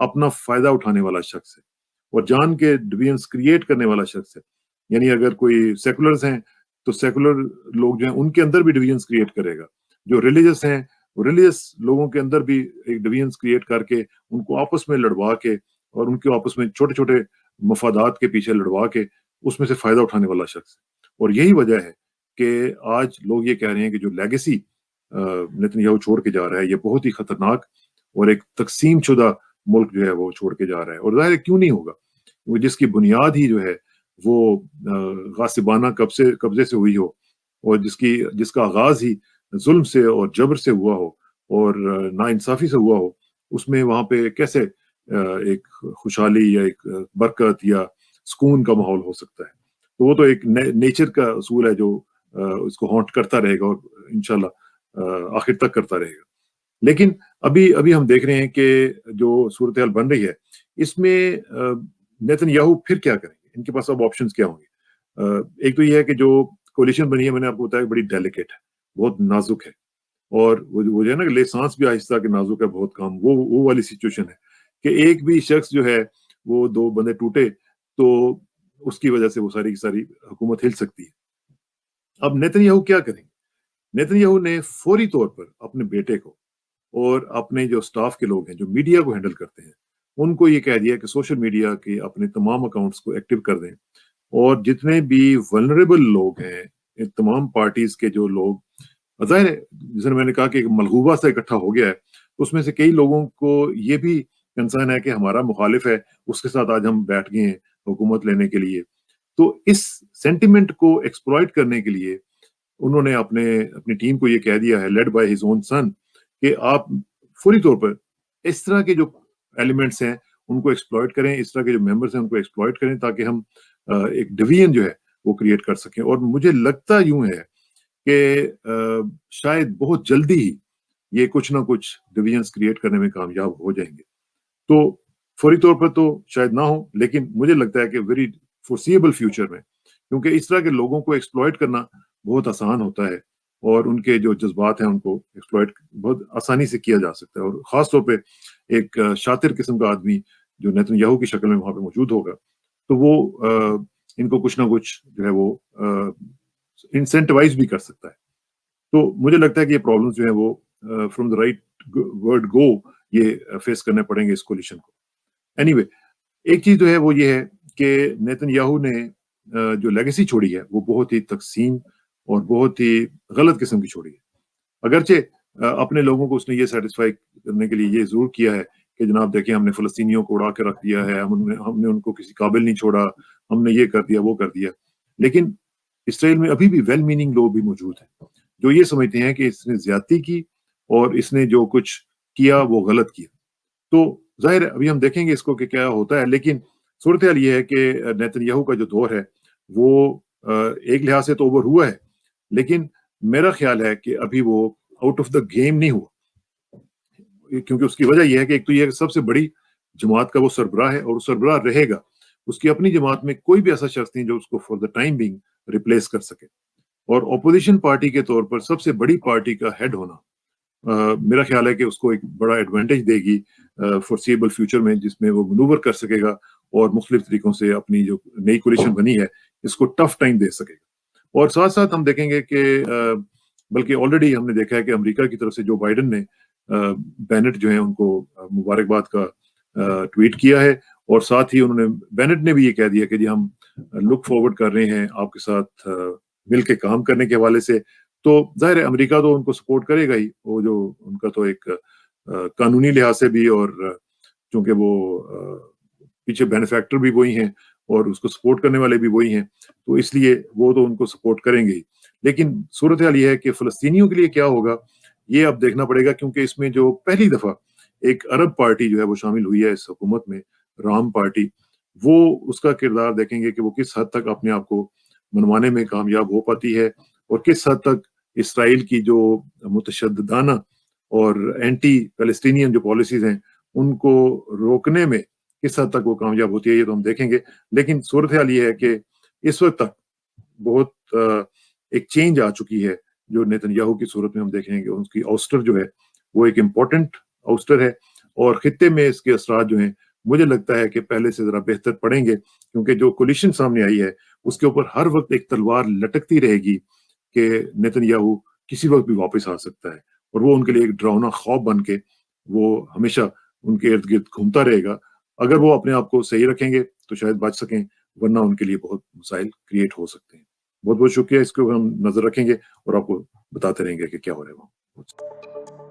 اپنا فائدہ اٹھانے والا شخص ہے اور جان کے ڈویژنس کریٹ کرنے والا شخص ہے. یعنی اگر کوئی سیکولرز ہیں تو سیکولر لوگ جو ہیں ان کے اندر بھی ڈویژنس کریٹ کرے گا. جو ریلیجس ہیں ریلیجس لوگوں کے اندر بھی ایک ڈویژنس کریٹ کر کے ان کو آپس میں لڑوا کے اور ان کے آپس میں چھوٹے چھوٹے مفادات کے پیچھے لڑوا کے اس میں سے فائدہ اٹھانے والا شخص ہے. اور یہی وجہ ہے کہ آج لوگ یہ کہہ رہے ہیں کہ جو لیگیسی نیتن یاہو چھوڑ کے جا رہا ہے یہ بہت ہی خطرناک اور ایک تقسیم شدہ ملک جو ہے وہ چھوڑ کے جا رہا ہے. اور ظاہر کیوں نہیں ہوگا, وہ جس کی بنیاد ہی جو ہے وہ غاصبانہ قبضے سے ہوئی ہو اور جس کا آغاز ہی ظلم سے اور جبر سے ہوا ہو اور ناانصافی سے ہوا ہو, اس میں وہاں پہ کیسے ایک خوشحالی یا ایک برکت یا سکون کا ماحول ہو سکتا ہے. تو وہ تو ایک نیچر کا اصول ہے جو اس کو ہانٹ کرتا رہے گا اور انشاءاللہ آخر تک کرتا رہے گا. لیکن ابھی ہم دیکھ رہے ہیں کہ جو صورتحال بن رہی ہے اس میں نیتن یاہو پھر کیا کریں گے, ان کے پاس اب آپشنز کیا ہوں گے. ایک تو یہ ہے کہ جو کولیشن بنی ہے میں نے آپ کو بتایا بڑی ڈیلیکیٹ ہے, بہت نازک ہے, اور وہ جو ہے نا لے سانس بھی آہستہ کہ نازک ہے بہت کام, وہ والی سچویشن ہے کہ ایک بھی شخص جو ہے وہ دو بندے ٹوٹے تو اس کی وجہ سے وہ ساری کی ساری حکومت ہل سکتی ہے. اب نیتن یاہو کیا کریں گے؟ نیتن یاہو نے فوری طور پر اپنے بیٹے کو اور اپنے جو سٹاف کے لوگ ہیں جو میڈیا کو ہینڈل کرتے ہیں ان کو یہ کہہ دیا کہ سوشل میڈیا کے اپنے تمام اکاؤنٹس کو ایکٹیو کر دیں, اور جتنے بھی ولنریبل لوگ ہیں تمام پارٹیز کے جو لوگ, ظاہر ہے جس نے میں نے کہا کہ ایک ملغوبہ سے اکٹھا ہو گیا ہے, اس میں سے کئی لوگوں کو یہ بھی کنسرن ہے کہ ہمارا مخالف ہے اس کے ساتھ آج ہم بیٹھ گئے ہیں حکومت لینے کے لیے. تو اس سینٹیمنٹ کو ایکسپلائٹ کرنے کے لیے انہوں نے اپنی ٹیم کو یہ کہہ دیا ہے لیڈ بائی ہز اون سن کہ آپ فوری طور پر اس طرح کے جو ایلیمنٹس ہیں ان کو ایکسپلائٹ کریں, اس طرح کے جو ممبرس ہیں ان کو ایکسپلائٹ کریں تاکہ ہم ایک ڈویژن جو ہے وہ کریٹ کر سکیں. اور مجھے لگتا یوں ہے کہ شاید بہت جلدی ہی یہ کچھ نہ کچھ ڈویژنس کریٹ کرنے میں کامیاب ہو جائیں گے. تو فوری طور پر تو شاید نہ ہو, لیکن مجھے لگتا ہے کہ ویری فورسیبل فیوچر میں, کیونکہ اس طرح کے لوگوں کو ایکسپلائٹ کرنا بہت آسان ہوتا ہے اور ان کے جو جذبات ہیں ان کو ایکسپلائٹ بہت آسانی سے کیا جا سکتا ہے. اور خاص طور پہ ایک شاطر قسم کا آدمی جو نیتن یاہو کی شکل میں وہاں پہ موجود ہوگا تو وہ ان کو کچھ نہ کچھ جو ہے وہ انسینٹیوائز بھی کر سکتا ہے. تو مجھے لگتا ہے کہ یہ پرابلمز جو ہیں وہ فرام دا رائٹ ورڈ گو یہ فیس کرنے پڑیں گے اس کولیشن کو. اینی وے, ایک چیز جو ہے وہ یہ ہے کہ نیتن یاہو نے جو لیگیسی چھوڑی ہے وہ بہت ہی تقسیم اور بہت ہی غلط قسم کی چھوڑی ہے. اگرچہ اپنے لوگوں کو اس نے یہ سیٹسفائی کرنے کے لیے یہ ضرور کیا ہے کہ جناب دیکھیں ہم نے فلسطینیوں کو اڑا کے رکھ دیا ہے, ہم نے ان کو کسی قابل نہیں چھوڑا, ہم نے یہ کر دیا وہ کر دیا. لیکن اسرائیل میں ابھی بھی ویل میننگ لوگ بھی موجود ہیں جو یہ سمجھتے ہیں کہ اس نے زیادتی کی اور اس نے جو کچھ کیا وہ غلط کیا. تو ظاہر ہے ابھی ہم دیکھیں گے اس کو کہ کیا ہوتا ہے, لیکن صورتحال یہ ہے کہ نیتن یاہو کا جو دور ہے وہ ایک لحاظ سے تو اوور ہوا ہے, لیکن میرا خیال ہے کہ ابھی وہ آؤٹ آف دا گیم نہیں ہوا, کیونکہ اس کی وجہ یہ ہے کہ ایک تو یہ سب سے بڑی جماعت کا وہ سربراہ ہے اور وہ سربراہ رہے گا. اس کی اپنی جماعت میں کوئی بھی ایسا شخص نہیں جو اس کو for the time being replace کر سکے. اور اپوزیشن پارٹی کے طور پر سب سے بڑی پارٹی کا ہیڈ ہونا میرا خیال ہے کہ اس کو ایک بڑا ایڈوانٹیج دے گی فورسیبل فیوچر میں, جس میں وہ منوور کر سکے گا اور مختلف طریقوں سے اپنی جو نئی کولیشن بنی ہے اس کو ٹف ٹائم دے سکے گا. اور ساتھ ساتھ ہم دیکھیں گے کہ بلکہ آلریڈی ہم نے دیکھا ہے کہ امریکہ کی طرف سے جو بائیڈن نے بینٹ جو ہیں ان کو مبارکباد کا ٹویٹ کیا ہے, اور ساتھ ہی انہوں نے بینٹ نے بھی یہ کہہ دیا کہ جی ہم لک فارورڈ کر رہے ہیں آپ کے ساتھ مل کے کام کرنے کے حوالے سے. تو ظاہر ہے امریکہ تو ان کو سپورٹ کرے گا ہی, وہ جو ان کا تو ایک قانونی لحاظ سے بھی, اور چونکہ وہ پیچھے بینیفیکٹر بھی وہی ہیں اور اس کو سپورٹ کرنے والے بھی وہی ہیں, تو اس لیے وہ تو ان کو سپورٹ کریں گے ہی. لیکن صورتحال یہ ہے کہ فلسطینیوں کے لیے کیا ہوگا یہ اب دیکھنا پڑے گا, کیونکہ اس میں جو پہلی دفعہ ایک عرب پارٹی جو ہے وہ شامل ہوئی ہے اس حکومت میں, رام پارٹی, وہ اس کا کردار دیکھیں گے کہ وہ کس حد تک اپنے آپ کو منوانے میں کامیاب ہو پاتی ہے اور کس حد تک اسرائیل کی جو متشددانہ اور اینٹی پیلسٹینین جو پالیسیز ہیں ان کو روکنے میں کس حد تک وہ کامیاب ہوتی ہے یہ تو ہم دیکھیں گے. لیکن صورتحال یہ ہے کہ اس وقت تک بہت ایک چینج آ چکی ہے جو نیتن یاہو کی صورت میں ہم دیکھیں گے. ان کی اوسٹر جو ہے وہ ایک امپورٹنٹ اوسٹر ہے, اور خطے میں اس کے اثرات جو ہیں مجھے لگتا ہے کہ پہلے سے ذرا بہتر پڑیں گے، کیونکہ جو کولیشن سامنے آئی ہے اس کے اوپر ہر وقت ایک تلوار لٹکتی رہے گی کہ نیتن یاہو کسی وقت بھی واپس آ سکتا ہے، اور وہ ان کے لیے ایک ڈراؤنا خواب بن کے وہ ہمیشہ ان کے ارد گرد گھومتا رہے گا۔ اگر وہ اپنے آپ کو صحیح رکھیں گے تو شاید بچ سکیں، ورنہ ان کے لیے بہت مسائل کریٹ ہو سکتے ہیں۔ بہت بہت شکریہ، اس کو ہم نظر رکھیں گے اور آپ کو بتاتے رہیں گے کہ کیا ہو رہا ہے وہاں۔